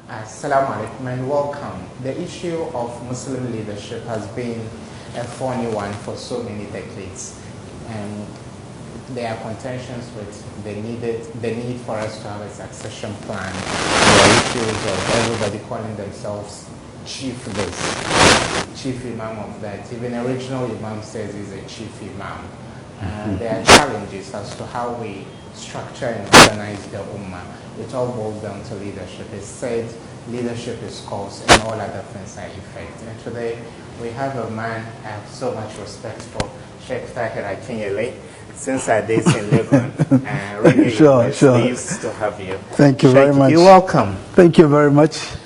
Assalamu alaikum and welcome. The issue of Muslim leadership has been a funny one for so many decades. And there are contentions with the need for us to have a succession plan. There are issues of everybody calling themselves chief this, chief imam of that. Even the original imam says he's a chief imam. There are challenges as to how we structure and organize the ummah. It all boils down to leadership. It's said leadership is cause and all other things are effect. And today we have a man I have so much respect for, Sheikh Tahir Akinyele, since our days in Lebanon. Really sure. Pleased to have you. Thank you very much. You're welcome. Thank you very much.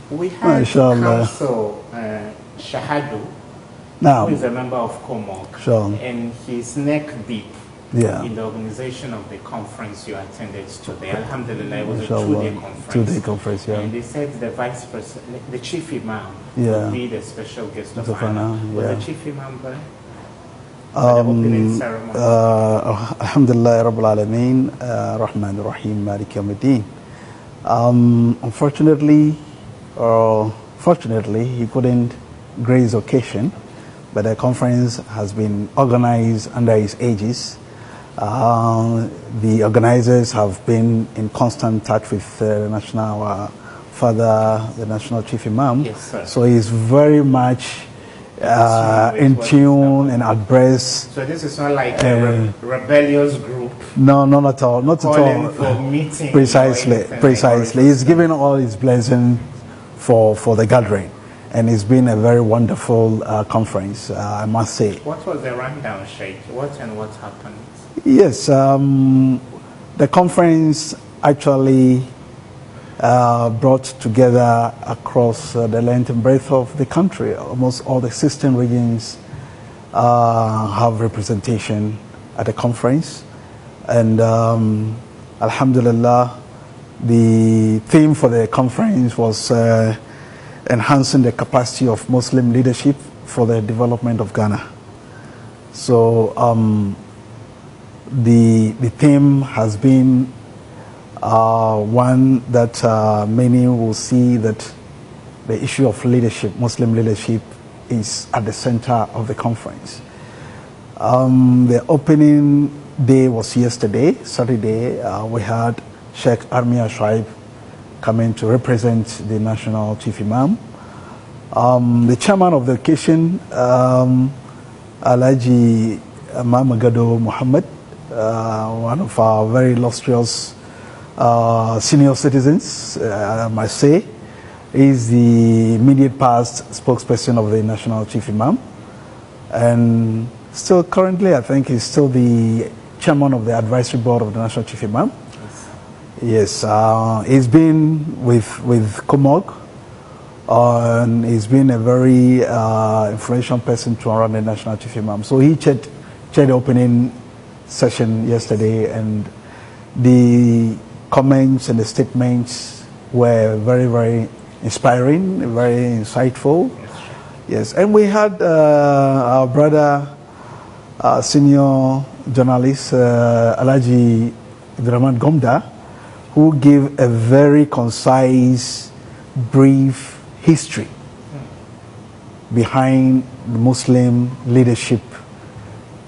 We have Council Shahadu, who is a member of COMOG, and he's neck deep in the organization of the conference you attended today. Alhamdulillah, it was a two-day conference. Two-day conference, yeah. And they said the vice president, the chief imam, would be the special guest of honor. Was the chief imam there? The opening ceremony. Alhamdulillah, Rabbil Alameen, Rahman Rahim, Malik Yawmiddin. Unfortunately, fortunately, he couldn't grace occasion, but the conference has been organized under his aegis. The organizers have been in constant touch with the national father, the national chief imam. Yes, sir. So he's very much in tune and abreast. So this is not like a rebellious group. No, not at all. Not at all. For meeting. Precisely. He's given all his blessing for the gathering. And it's been a very wonderful conference, I must say. What was the rundown, Sheikh? What happened? Yes, the conference actually brought together across the length and breadth of the country. Almost all the 16 regions have representation at the conference. And Alhamdulillah, the theme for the conference was enhancing the capacity of Muslim leadership for the development of Ghana. So the theme has been one that many will see that the issue of leadership, Muslim leadership, is at the center of the conference. The opening day was yesterday, Saturday. We had Sheikh Armia Shaib coming to represent the national chief imam. The chairman of the occasion, Alhaji Mamagado Muhammad, one of our very illustrious senior citizens, I must say, is the immediate past spokesperson of the national chief imam. And still currently, I think he's still the chairman of the advisory board of the national chief imam. Yes, he's been with COMOG, and he's been a very influential person to run the national chief imam. So he chaired the opening session yesterday, and the comments and the statements were very, very inspiring, very insightful. Yes, and we had our brother, senior journalist, Alhaji Abdurrahman Gomda, who gave a very concise, brief history behind the Muslim leadership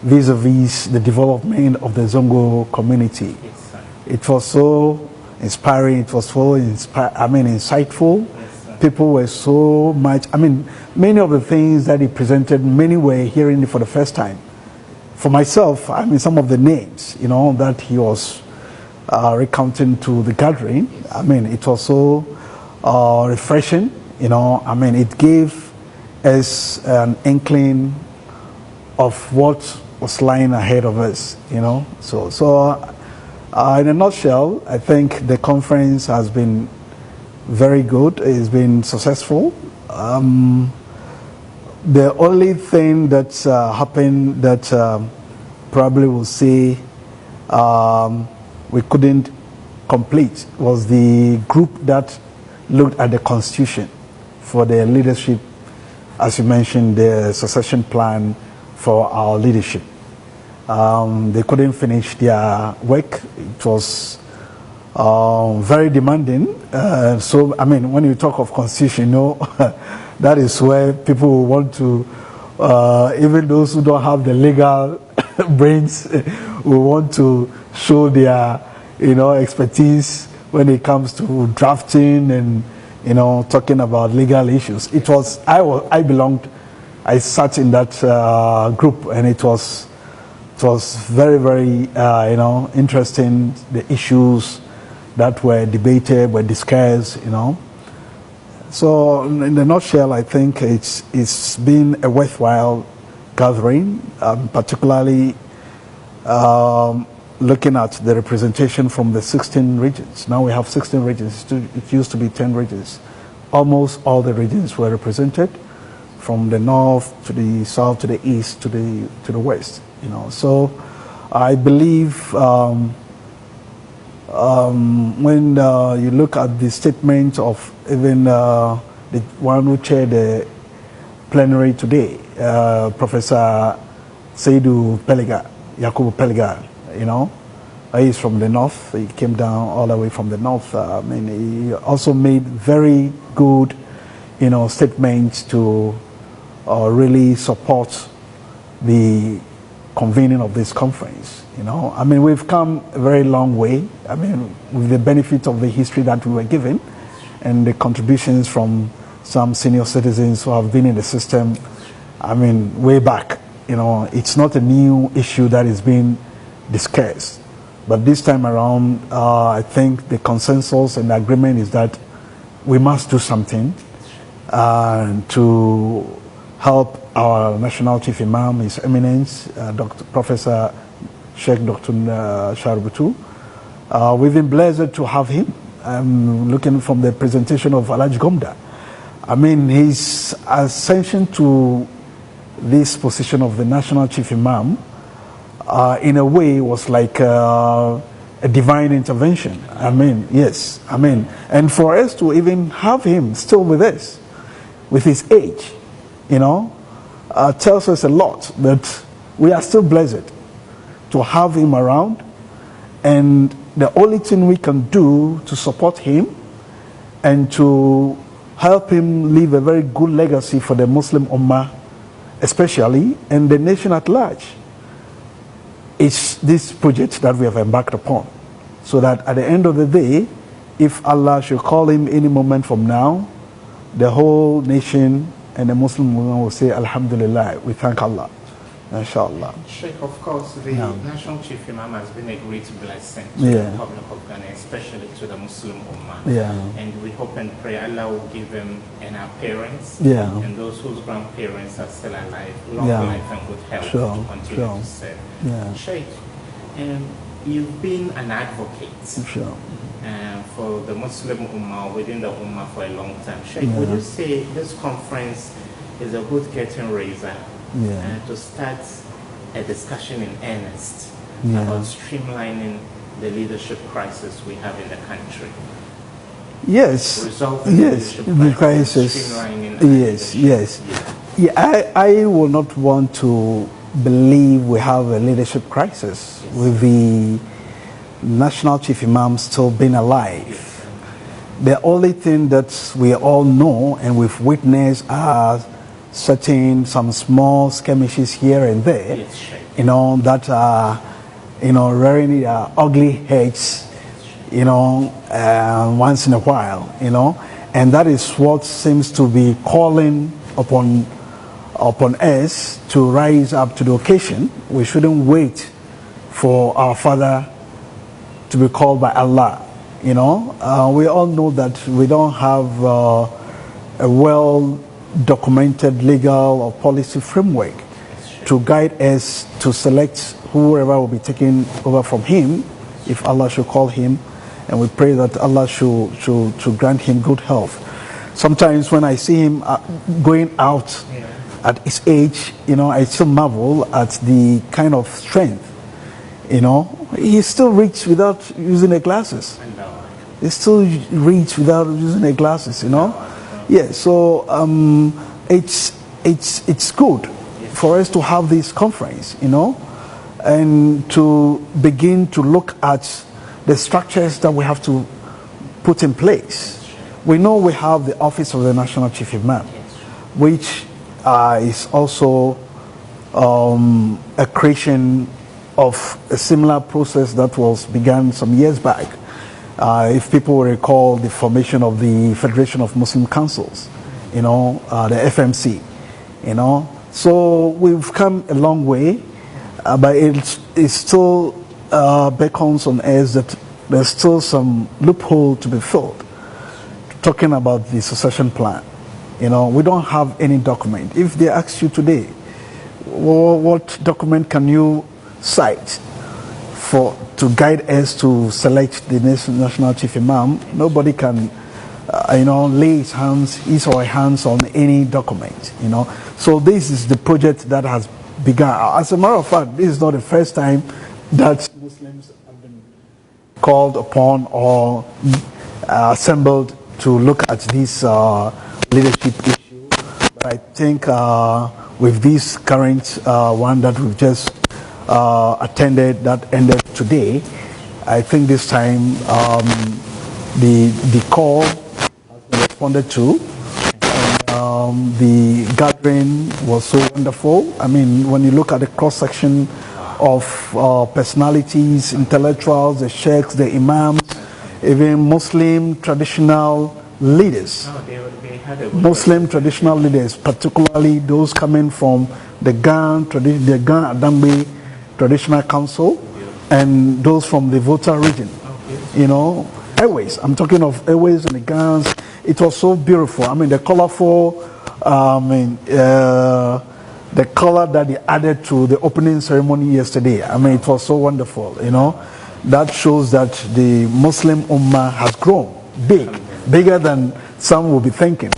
vis-a-vis the development of the Zongo community. It was so inspiring, it was so insightful. People were so much, many of the things that he presented, many were hearing it for the first time. For myself, some of the names, that he was recounting to the gathering, it was so refreshing, it gave us an inkling of what was lying ahead of us, So in a nutshell, I think the conference has been very good. It's been successful. The only thing that's happened that probably we'll say we couldn't complete was the group that looked at the constitution for the leadership, as you mentioned, the succession plan for our leadership. They couldn't finish their work. It was very demanding. So, I mean, when you talk of constitution, that is where people will want to, even those who don't have the legal brains, will want to show their, expertise when it comes to drafting and, talking about legal issues. I sat in that group, and it was very, very, interesting, the issues that were debated, were discussed, So in a nutshell, I think it's been a worthwhile gathering, particularly looking at the representation from the 16 regions. Now we have 16 regions. It used to be 10 regions. Almost all the regions were represented, from the north to the south to the east to the west. So I believe when you look at the statement of even the one who chaired the plenary today, Professor Saidu Peliga, Yakubu Peliga, he's from the north. He came down all the way from the north. He also made very good, statements to really support the convening of this conference. We've come a very long way. With the benefit of the history that we were given and the contributions from some senior citizens who have been in the system, way back. It's not a new issue that is being discussed. But this time around, I think the consensus and the agreement is that we must do something to help our National Chief Imam, His Eminence, Professor Sheikh Dr. Sharbutu. We've been blessed to have him. Looking from the presentation of Alaj Gomda, his ascension to this position of the National Chief Imam, in a way, was like a divine intervention. Yes. And for us to even have him still with us, with his age, tells us a lot that we are still blessed to have him around, and the only thing we can do to support him and to help him leave a very good legacy for the Muslim Ummah especially, and the nation at large, is this project that we have embarked upon. So that at the end of the day, if Allah should call him any moment from now, the whole nation and the Muslim women will say, Alhamdulillah, we thank Allah, inshallah. Sheikh, of course, the National Chief Imam has been a great blessing to the Republic of Ghana, especially to the Muslim Ummah. And we hope and pray Allah will give him and our parents and those whose grandparents are still alive, long life and good health to continue to serve. Sheikh, you've been an advocate for the Muslim Ummah, within the Ummah, for a long time. Sheikh, would you say this conference is a good curtain raiser to start a discussion in earnest about streamlining the leadership crisis we have in the country? Yes. Resolving the crisis. Yes. I will not want to believe we have a leadership crisis with the National Chief Imam still being alive. The only thing that we all know and we've witnessed are some small skirmishes here and there, that are, rearing their ugly heads, once in a while, and that is what seems to be calling upon us to rise up to the occasion. We shouldn't wait for our Father to be called by Allah. We all know that we don't have a well-documented legal or policy framework to guide us to select whoever will be taken over from him, if Allah should call him, and we pray that Allah should grant him good health. Sometimes when I see him going out at his age, I still marvel at the kind of strength. He still reads without using the glasses. He still reads without using the glasses. So it's good for us to have this conference, and to begin to look at the structures that we have to put in place. We know we have the Office of the National Chief Imam, which is also a creation of a similar process that was begun some years back. If people recall the formation of the Federation of Muslim Councils, the FMC, So we've come a long way, but it still beckons on us that there's still some loophole to be filled. Talking about the succession plan, we don't have any document. If they ask you today, what document can you cite to guide us to select the national chief imam? Nobody can, lay his or her hands on any document. So this is the project that has begun. As a matter of fact, this is not the first time that Muslims have been called upon or assembled to look at this leadership issue. But I think with this current one that we've just attended, that ended today, I think this time the call has been responded to. The gathering was so wonderful. I mean, when you look at the cross-section of personalities, intellectuals, the sheikhs, the imams, even Muslim traditional leaders. Muslim traditional leaders, particularly those coming from the Gan Adambe Traditional Council and those from the Volta region. Airways. I'm talking of Airways and the Gans. It was so beautiful. I mean, the colorful, the color that they added to the opening ceremony yesterday. I mean, it was so wonderful, That shows that the Muslim Ummah has grown bigger than some will be thinking,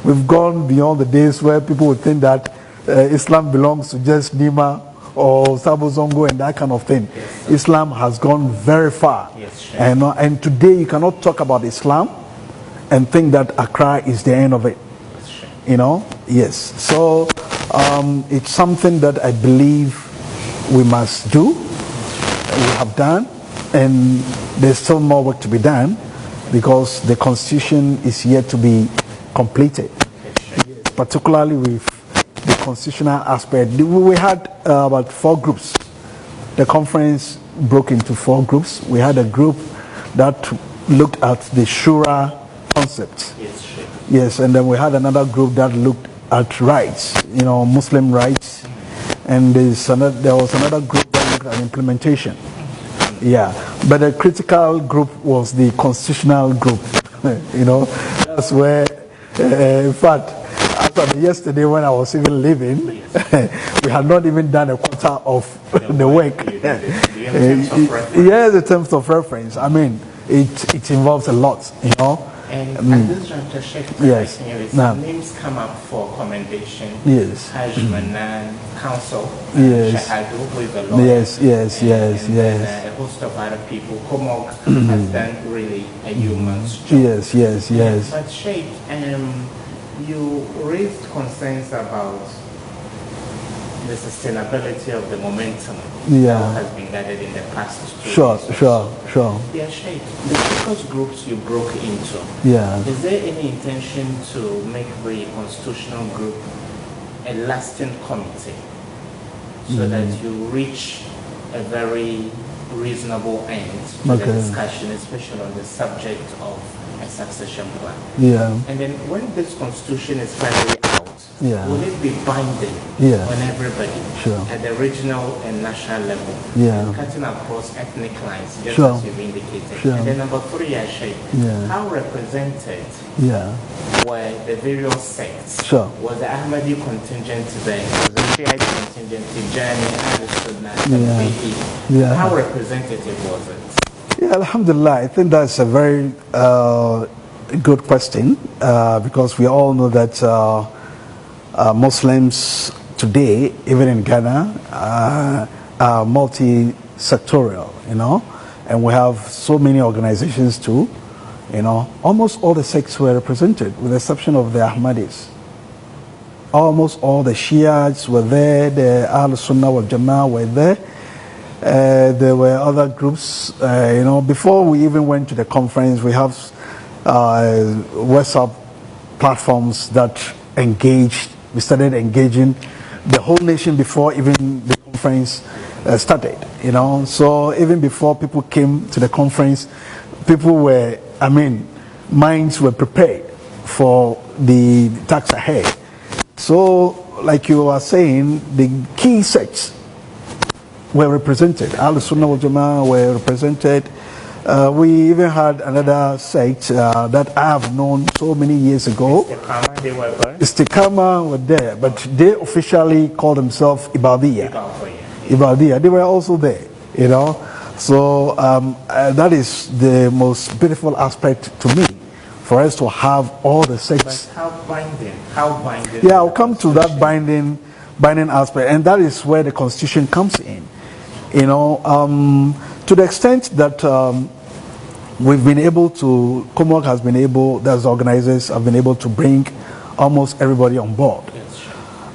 We've gone beyond the days where people would think that Islam belongs to just Nima or Sabo Zongo and that kind of thing. Yes, Islam has gone very far. Yes, and today you cannot talk about Islam and think that Accra is the end of it. Yes. So it's something that I believe we must do. We have done, and there's still more work to be done because the constitution is yet to be completed, particularly with the constitutional aspect. We had about 4 groups. The conference broke into 4 groups. We had a group that looked at the Shura concept. Yes, and then we had another group that looked at rights, Muslim rights, and there was another group that looked at implementation. Yeah, but the critical group was the constitutional group. That's where, in fact, after yesterday when I was even leaving, we had not even done a quarter of the work. Yes, in terms of reference. I mean, it involves a lot, And at this juncture, Sheikh, yes. Names come up for commendation. Yes. Hajj Manan Council. Yes. Shahadu, who is a lawyer. Yes. A host of other people. COMOG has done really a human's job. Yes. But Sheikh, you raised concerns about the sustainability of the momentum that has been gathered in the past 2 years. Sure. Yeah, Sheikh, the focus groups you broke into, is there any intention to make the constitutional group a lasting committee so that you reach a very reasonable end to the discussion, especially on the subject of a succession plan? And then when this constitution is finally out, will it be binding on everybody at the regional and national level, cutting across ethnic lines, just as you've indicated? And then number 3, Sheikh, how represented were the various sects? Was the Ahmadi contingent there? Was the Shiite contingent, Tijani, Al-Sunnah, how representative was it? Yeah, Alhamdulillah, I think that's a very good question because we all know that Muslims today, even in Ghana, are multi-sectorial, and we have so many organizations too, almost all the sects were represented with the exception of the Ahmadis. Almost all the Shiites were there, the Al-Sunnah wal Jama'ah were there, There were other groups. Before we even went to the conference, we have WhatsApp platforms that engaged. We started engaging the whole nation before even the conference started. So even before people came to the conference, people were, minds were prepared for the tax ahead. So, like you were saying, the key sects were represented. Al-Sunnah wal Jama'ah were represented. We even had another sect that I have known so many years ago. Istiqama were there, but they officially called themselves Ibadiyya. Ibadiyya, they were also there, So that is the most beautiful aspect to me, for us to have all the sects. But how binding? Yeah, I'll come to that binding aspect, and that is where the constitution comes in. To the extent that we've been able to, COMOG has been able, as organizers have been able to bring almost everybody on board,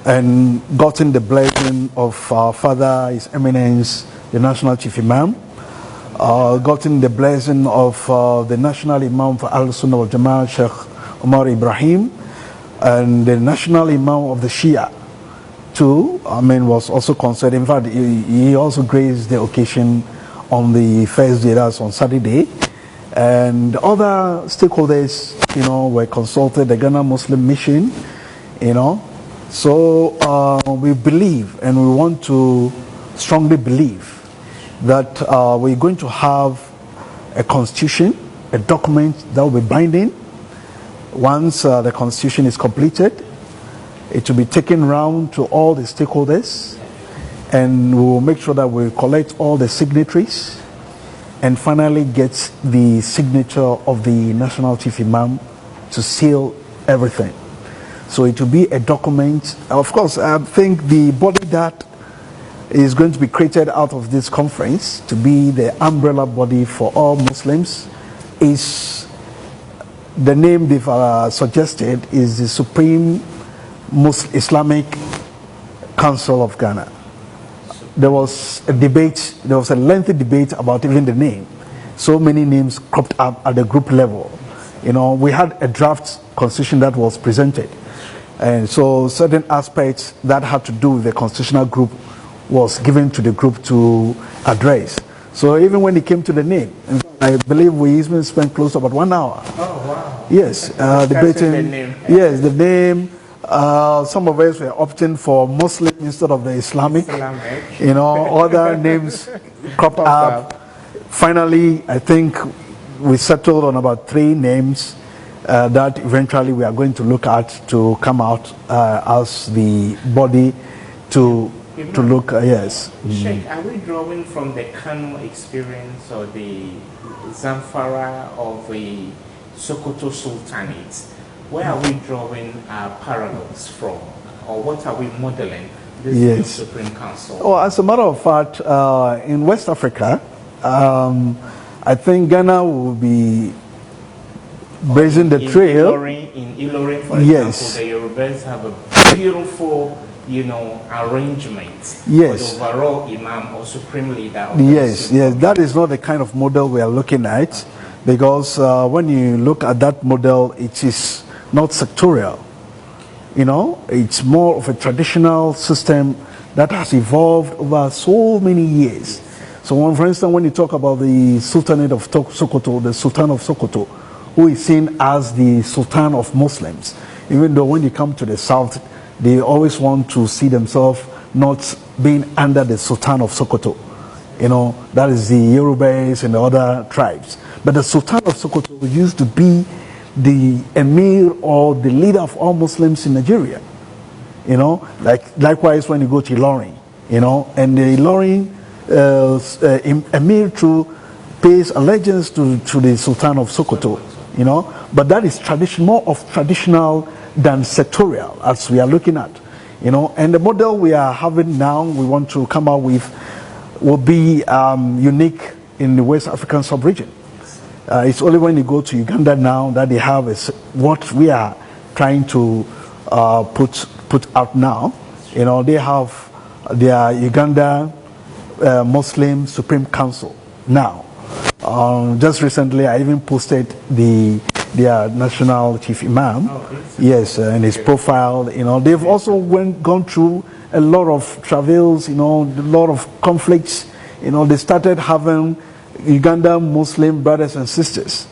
and gotten the blessing of our father, His Eminence, the National Chief Imam, gotten the blessing of the National Imam for Al-Sunnah wal Jama'ah, Sheikh Umar Ibrahim, and the National Imam of the Shia too, was also concerned. In fact, he also graced the occasion on the first day, that's on Saturday. And other stakeholders, were consulted, the Ghana Muslim Mission, So we believe, and we want to strongly believe, that we're going to have a constitution, a document that will be binding. Once the constitution is completed, it will be taken round to all the stakeholders, and we will make sure that we collect all the signatories and finally get the signature of the National Chief Imam to seal everything. So it will be a document. Of course, I think the body that is going to be created out of this conference to be the umbrella body for all Muslims is, the name they've suggested is the Supreme Islamic Council of Ghana. There was a debate, there was a lengthy debate about even the name. So many names cropped up at the group level. We had a draft constitution that was presented. And so certain aspects that had to do with the constitutional group was given to the group to address. So even when it came to the name, I believe we even spent close to about 1 hour. Oh, wow. Yes, debating the name. Yes, the name. Some of us were opting for Muslim instead of the Islamic. Other names cropped up. Finally, I think we settled on about 3 names that eventually we are going to look at to come out as the body to look. Yes. Sheikh, are we drawing from the Kano experience or the Zamfara of the Sokoto Sultanate? Where are we drawing our parallels from, or what are we modeling this new Supreme Council? Oh, as a matter of fact, in West Africa, I think Ghana will be blazing the trail. In Ilorin, for example, the Yorubas have a beautiful, arrangement. Yes. For the overall Imam or Supreme Leader. Yes, that is not the kind of model we are looking at, because when you look at that model, it is not sectorial. It's more of a traditional system that has evolved over so many years. So, for instance, when you talk about the Sultanate of Sokoto, the Sultan of Sokoto, who is seen as the Sultan of Muslims, even though when you come to the south, they always want to see themselves not being under the Sultan of Sokoto. That is the Yorubas and the other tribes. But the Sultan of Sokoto used to be the emir or the leader of all Muslims in Nigeria. Likewise when you go to Ilorin, and the Ilorin emir pays allegiance to the Sultan of Sokoto, but that is more of traditional than sectorial, as we are looking at, and the model we are having now, we want to come out with, will be unique in the West African sub-region. It's only when you go to Uganda now that they have what we are trying to put out now. They have their Uganda Muslim Supreme Council now. Just recently, I even posted their national chief imam. Yes, and his profile. You know, they've also gone through a lot of travails. You know, a lot of conflicts. You know, they started having Ugandan Muslim brothers and sisters.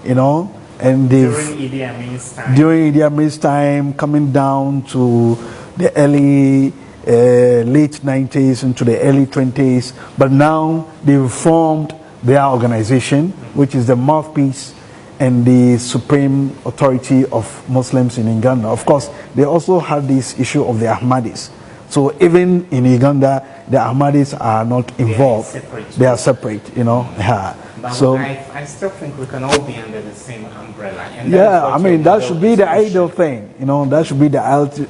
You know, and during Idi Amin's time. During Idi Amin's time, coming down to the early late 90s into the early 20s, but now they've formed their organization, which is the mouthpiece and the supreme authority of Muslims in Uganda. Of course, they also had this issue of the Ahmadis. So even in Uganda, the Ahmadis are not involved. They are separate, you know. Yeah. But so I still think we can all be under the same umbrella. And yeah, I mean, that should be the ideal thing. You know, that should be the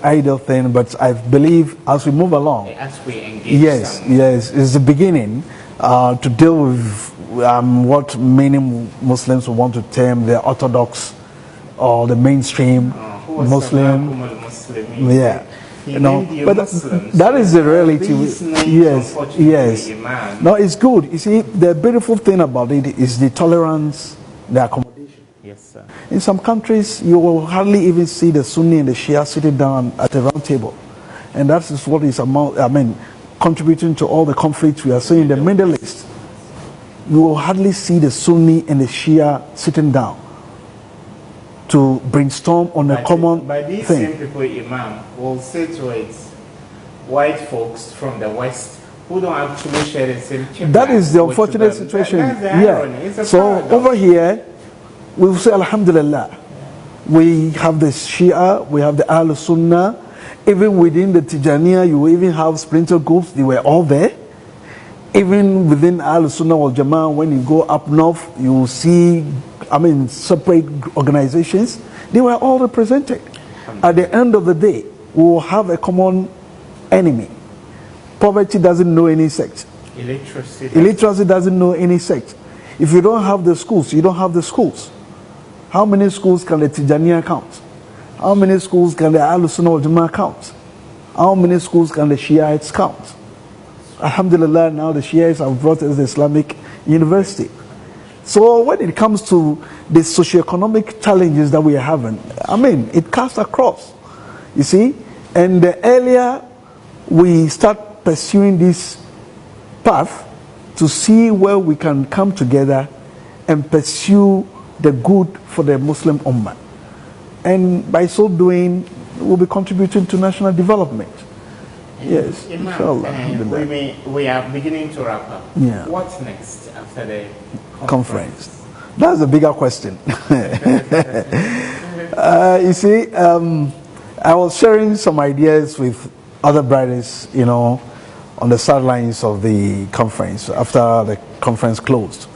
ideal thing. But I believe as we move along, as we engage, yes, it's the beginning to deal with what many Muslims want to term the orthodox or the mainstream Muslim. Yeah. You know, but that is the reality. Yes. No, it's good. You see, the beautiful thing about it is the tolerance, the accommodation. Yes, sir. In some countries, you will hardly even see the Sunni and the Shia sitting down at a round table, and that is what is contributing to all the conflicts we are seeing in the Middle East. You will hardly see the Sunni and the Shia sitting down to brainstorm on a common thing. But these same people, Imam, will say to it, white folks from the West who don't actually share the same chip. That is the unfortunate situation. That's so over here, we will say, Alhamdulillah, we have the Shia, we have the Ahl Sunnah. Even within the Tijaniya, you even have splinter groups. They were all there. Even within Ahl Sunnah wal Jama'ah, when you go up north, you see, separate organizations. They were all represented. At the end of the day, we will have a common enemy. Poverty doesn't know any sect. Illiteracy doesn't know any sect. If you don't have the schools, you don't have the schools. How many schools can the Tijaniya count? How many schools can the Ahl Sunnah wal Jama'ah count? How many schools can the Shiites count? Alhamdulillah, now the Shiites have brought us the Islamic University. So when it comes to the socioeconomic challenges that we are having, it cuts across, you see. And the earlier we start pursuing this path to see where we can come together and pursue the good for the Muslim Ummah. And by so doing, we'll be contributing to national development. Yes, inshallah. We are beginning to wrap up. Yeah. What's next after the conference? That's a bigger question. You see, I was sharing some ideas with other brothers, on the sidelines of the conference after the conference closed.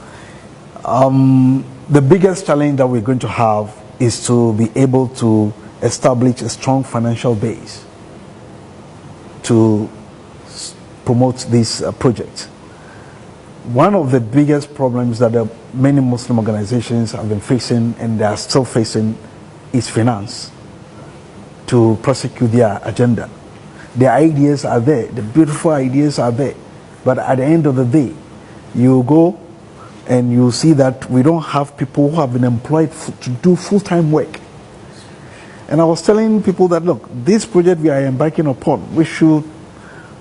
The biggest challenge that we're going to have is to be able to establish a strong financial base to promote this project. One of the biggest problems that many Muslim organizations have been facing and they are still facing is finance to prosecute their agenda. The ideas are there, the beautiful ideas are there, but at the end of the day, you go and you see that we don't have people who have been employed to do full-time work. And I was telling people that, look, this project we are embarking upon, we should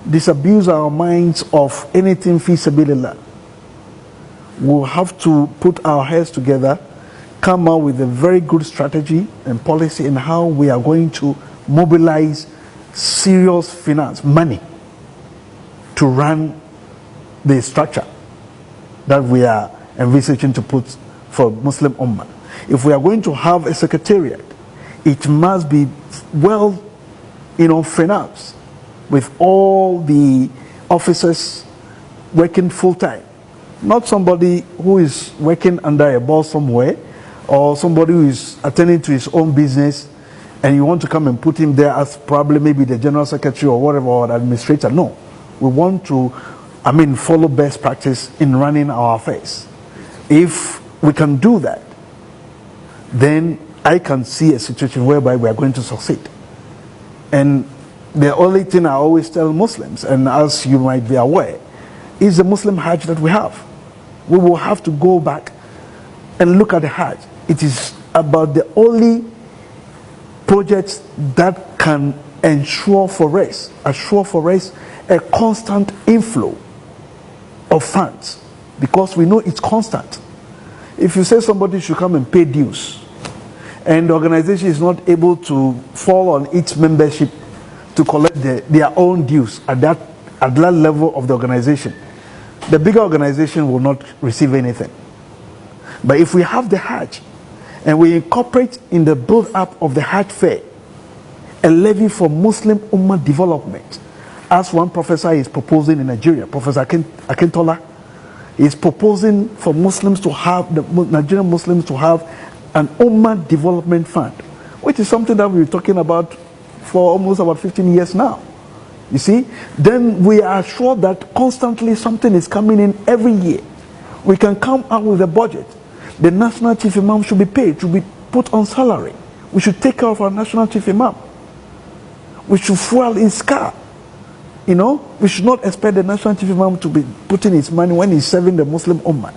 disabuse our minds of anything fi sabilillah. We'll have to put our heads together, come out with a very good strategy and policy in how we are going to mobilize serious finance, money, to run the structure that we are envisaging to put for Muslim Ummah. If we are going to have a secretariat, it must be well, financed with all the officers working full-time. Not somebody who is working under a boss somewhere or somebody who is attending to his own business and you want to come and put him there as probably maybe the general secretary or whatever, or the administrator. No. We want to, follow best practice in running our affairs. If we can do that, then I can see a situation whereby we are going to succeed. And the only thing I always tell Muslims, and as you might be aware, is the Muslim Hajj that we have. We will have to go back and look at the Hajj. It is about the only project that can assure for us a constant inflow of funds, because we know it's constant. If you say somebody should come and pay dues, and the organization is not able to fall on its membership to collect their own dues at that level of the organization, the bigger organization will not receive anything. But if we have the Hajj, and we incorporate in the build-up of the Hajj fair a levy for Muslim Ummah development, as one professor is proposing in Nigeria, Professor Akintola is proposing for Muslims to have, the Nigerian Muslims to have an Ummah development fund, which is something that we've been talking about for almost about 15 years now. You see, then we are sure that constantly something is coming in every year. We can come out with a budget. The National Chief Imam should be paid, should be put on salary. We should take care of our National Chief Imam. We should fuel his car. You know, we should not expect the National Chief Imam to be putting his money when he's serving the Muslim Ummah.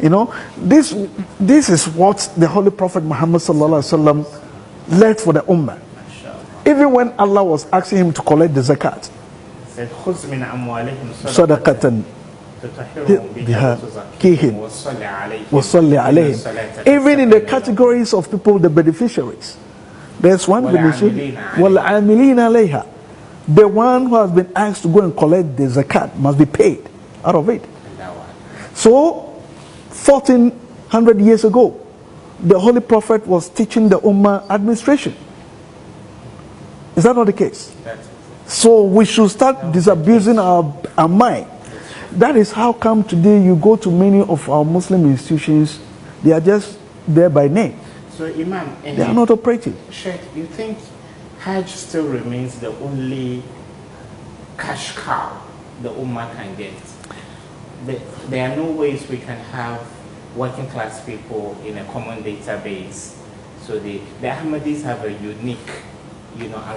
You know, this is what the Holy Prophet Muhammad sallallahu alaihi wasallam led for the Ummah. Even when Allah was asking him to collect the zakat, said, sadaqatan even in the categories of people, the beneficiaries, there's one beneficiary, the one who has been asked to go and collect the zakat must be paid out of it. So 1400 years ago, the Holy Prophet was teaching the Ummah administration. Is that not the case? So we should start disabusing our mind. That is how come today you go to many of our Muslim institutions, they are just there by name. So Imam, they are not operating. Sheikh, you think Hajj still remains the only cash cow the Ummah can get? There are no ways we can have working class people in a common database. So the Ahmadis have a unique,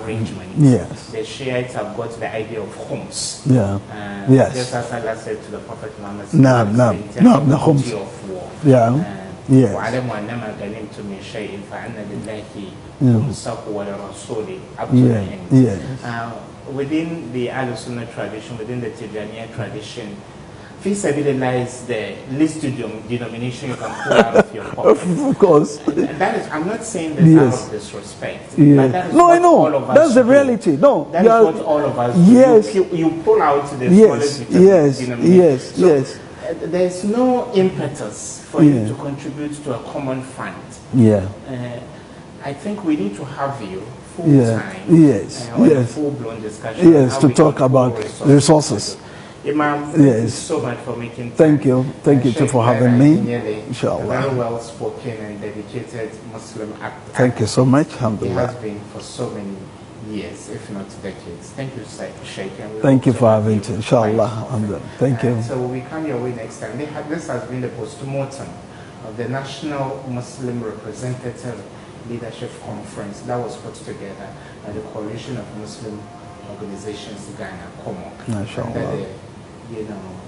arrangement. Yes. The Shiites have got the idea of homes. Yeah. Yes. Just as Allah said to the Prophet Muhammad, the homes of war. Yeah. Yes. Yes. Within the Al-Sunnah tradition, within the Tijaniya tradition, Fi Sabilillah is the least denomination you can pull out of your pocket. Of course. And that is, I'm not saying this out of disrespect. Yeah. But that is no, what I know. All of us That's the do. reality. No. That is what all of us do. Yes. You pull out the yes. smallest denomination. Yes. So, yes. There's no impetus for you to contribute to a common fund. Yeah. I think we need to have you full time. Yes. A full-blown discussion. Yes, to talk about resources. Imam, thank you so much for making time. Thank you. Thank you too for having me. Inshallah. A very well-spoken and dedicated Muslim actor. Thank you so much. He has been for so many years, if not decades. Thank you, Sheikh. Thank you for having me. Inshallah. Thank you. So we come your way next time. This has been the post-mortem of the National Muslim Representative Leadership Conference that was put together by the Coalition of Muslim Organizations Ghana, COMOG, under the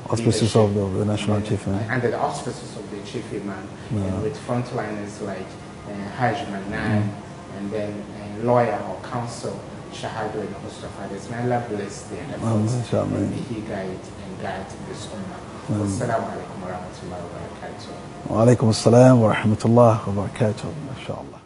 auspices of the National Chief Imam, under the auspices of the Chief Imam, and with frontliners like Hajj Manan, and then lawyer or counsel Shahadu and host of others. May Allah bless their efforts and may He guide this ummah. Wassalamu alaikum wa rahmatullahi wa barakatuh. Wa alaikum assalam wa rahmatullahi wa barakatuh. MashaAllah.